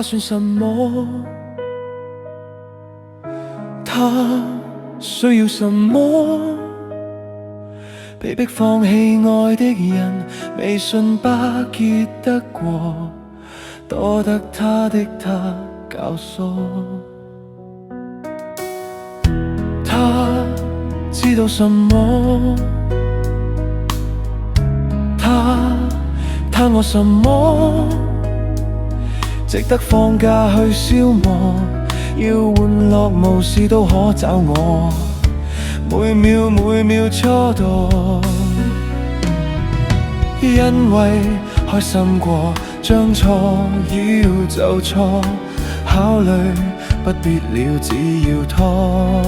他算什麼？他需要什麼？被迫放棄愛的人，微信巴結得過，多得他教唆。他知道什麼？他貪我什麼？值得放假去消磨，要玩樂無事都可找我，每秒蹉跎。因為開心過，將錯要就錯，考慮不必了，只要拖。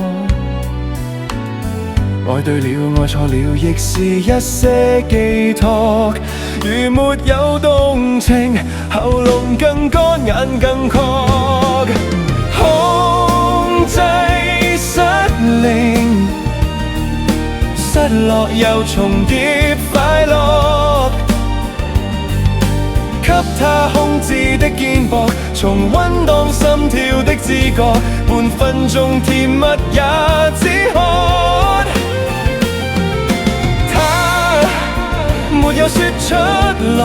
愛對了，愛錯了，亦是一些寄託。如沒有動情，喉嚨更乾，眼更渴。控制失靈，失落又重疊快樂。給他空置的肩膊，重溫當心跳的知覺，半分鐘甜蜜也只渴。沒有說出來，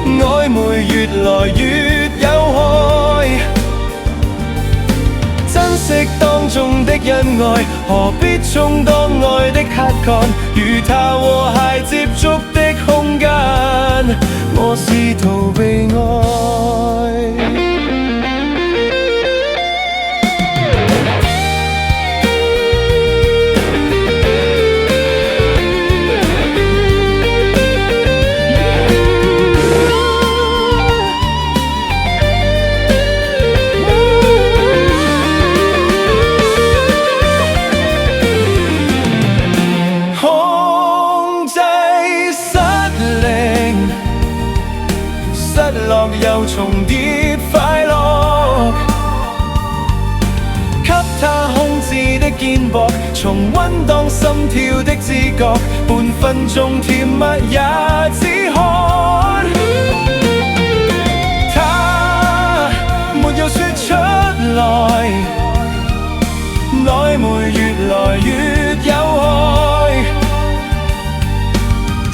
曖昧越來越有害。珍惜當中的恩愛，何必充當愛的乞丐？與他和諧接觸的空間，我試圖被愛。失落又重疊快樂，給他空置的肩膊，重溫當心跳的知覺，半分鐘甜蜜也只渴。他沒有說出來，曖昧越來越有害。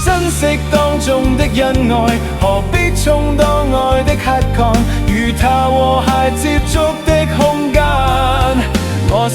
珍惜當中的恩愛，何必充當愛的乞丐？與他和諧接觸的空間，我